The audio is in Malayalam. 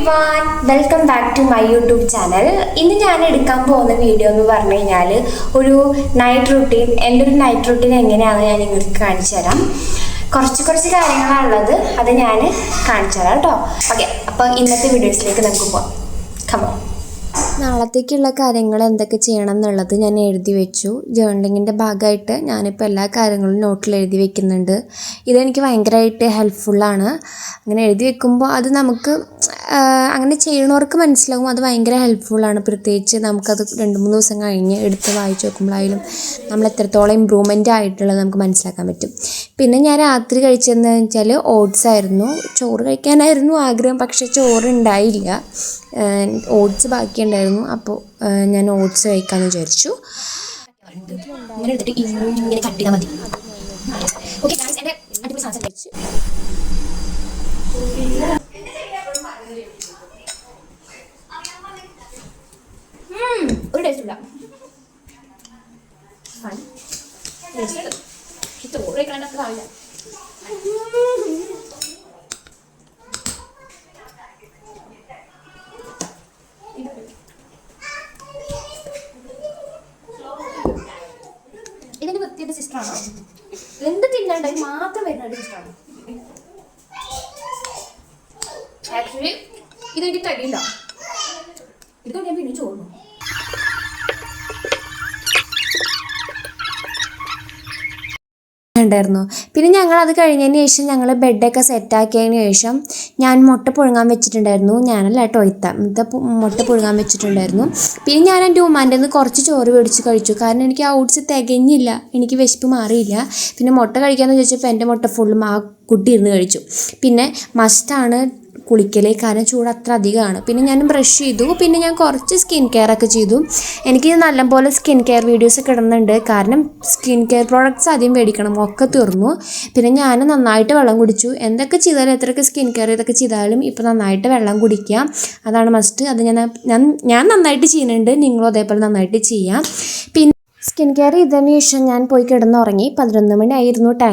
Everyone, welcome back to my YouTube channel. ഇന്ന് ഞാൻ എടുക്കാൻ പോകുന്ന വീഡിയോ എന്ന് പറഞ്ഞു കഴിഞ്ഞാൽ ഒരു നൈറ്റ് റുട്ടീൻ. എൻ്റെ ഒരു നൈറ്റ് റുട്ടീൻ എങ്ങനെയാണെന്ന് ഞാൻ നിങ്ങൾക്ക് കാണിച്ചു തരാം. കുറച്ച് കാര്യങ്ങളാണുള്ളത്, അത് ഞാൻ കാണിച്ചു തരാം കേട്ടോ. ഓക്കെ, അപ്പോൾ ഇന്നത്തെ വീഡിയോസിലേക്ക് നമുക്ക് പോകാം. കമോ. നാളത്തേക്കുള്ള കാര്യങ്ങൾ എന്തൊക്കെ ചെയ്യണം എന്നുള്ളത് ഞാൻ എഴുതി വെച്ചു. ജേർണലിങ്ങിൻ്റെ ഭാഗമായിട്ട് ഞാനിപ്പോൾ എല്ലാ കാര്യങ്ങളും നോട്ടിൽ എഴുതി വെക്കുന്നുണ്ട്. ഇതെനിക്ക് ഭയങ്കരമായിട്ട് ഹെൽപ്ഫുള്ളാണ്. അങ്ങനെ എഴുതി വെക്കുമ്പോൾ അത് നമുക്ക് അങ്ങനെ ചെയ്യണവർക്ക് മനസ്സിലാവും അത് ഭയങ്കര ഹെൽപ്ഫുള്ളാണ്. പ്രത്യേകിച്ച് നമുക്കത് 2-3 ദിവസം കഴിഞ്ഞ് എടുത്ത് വായിച്ച് നോക്കുമ്പോഴായാലും നമ്മൾ എത്രത്തോളം ഇമ്പ്രൂവ്മെൻ്റ് ആയിട്ടുള്ളത് നമുക്ക് മനസ്സിലാക്കാൻ പറ്റും. പിന്നെ ഞാൻ രാത്രി കഴിച്ചതെന്ന് വെച്ചാൽ ഓട്സ് ആയിരുന്നു. ചോറ് കഴിക്കാനായിരുന്നു ആഗ്രഹം, പക്ഷേ ചോറ് ഉണ്ടായില്ല. ഓട്സ് ബാക്കിയുണ്ടായിരുന്നു. അപ്പോൾ ഞാൻ ഓട്സ് കഴിക്കാമെന്ന് വിചാരിച്ചു. ഇങ്ങനെ എടുത്തിട്ട് ഇങ്ങനെ കട്ട് ചെയ്താൽ മതി. ഓക്കെ ഗായ്സ്, എൻ്റെ അടിപൊളി സാധനം കഴിച്ചു. ഒരു ടേസ്റ്റ് ഇല്ല. ചോറ് കഴിക്കാനൊക്കെ ആവില്ല. ഇതിന്റെ വൃത്തിയുടെ സിസ്റ്ററാണോ? എന്ത് തിന്നാണ്ട് അത് മാത്രം വരുന്ന ഒരു സിസ്റ്ററാണ്. ആക്ച്വലി ഇതെനിക്ക് കഴിയില്ല. ഇത് ഞാൻ പിന്നെ ചോറുന്നു. ഉണ്ടായിരുന്നു. പിന്നെ ഞങ്ങൾ അത് കഴിഞ്ഞതിന് ശേഷം ഞങ്ങൾ ബെഡൊക്കെ സെറ്റാക്കിയതിന് ശേഷം ഞാൻ മുട്ട പുഴുങ്ങാൻ വെച്ചിട്ടുണ്ടായിരുന്നു. ഞാനല്ല കേട്ടോ, മുട്ട പുഴുങ്ങാൻ വെച്ചിട്ടുണ്ടായിരുന്നു. പിന്നെ ഞാൻ എൻ്റെ ഉമ്മാൻ്റെ നിന്ന് കുറച്ച് ചോറ് മേടിച്ച് കഴിച്ചു. കാരണം എനിക്ക് ആ ഓട്സ് തികഞ്ഞില്ല, എനിക്ക് വിശപ്പ് മാറിയില്ല. പിന്നെ മുട്ട കഴിക്കാമെന്ന് ചോദിച്ചപ്പോൾ എൻ്റെ മുട്ട ഫുള്ളും ആ കുട്ടി ഇരുന്ന് കഴിച്ചു. പിന്നെ മസ്റ്റാണ് കുളിക്കൽ, കാരണം ചൂട് അത്ര അധികമാണ്. പിന്നെ ഞാൻ ബ്രഷ് ചെയ്തു. പിന്നെ ഞാൻ കുറച്ച് സ്കിൻ കെയർ ഒക്കെ ചെയ്തു. എനിക്ക് നല്ലപോലെ സ്കിൻ കെയർ വീഡിയോസ് ഇടുന്നുണ്ട്, കാരണം സ്കിൻ കെയർ പ്രോഡക്റ്റ്സ് ആദ്യം മേടിക്കണം, ഒക്കെ തീർന്നു. പിന്നെ ഞാൻ നന്നായിട്ട് വെള്ളം കുടിച്ചു. എന്തൊക്കെ ചെയ്താലും എത്രയൊക്കെ സ്കിൻ കെയർ ഇതൊക്കെ ചെയ്താലും ഇപ്പോൾ നന്നായിട്ട് വെള്ളം കുടിക്കുക, അതാണ് മസ്റ്റ്. അത് ഞാൻ നന്നായിട്ട് ചെയ്യുന്നുണ്ട്, നിങ്ങളും അതേപോലെ നന്നായിട്ട് ചെയ്യാം. പിന്നെ സ്കിൻ കെയർ ചെയ്തതിന് ശേഷം ഞാൻ പോയി കിടന്നുറങ്ങി. 11 മണിയായിരുന്നു ടൈം.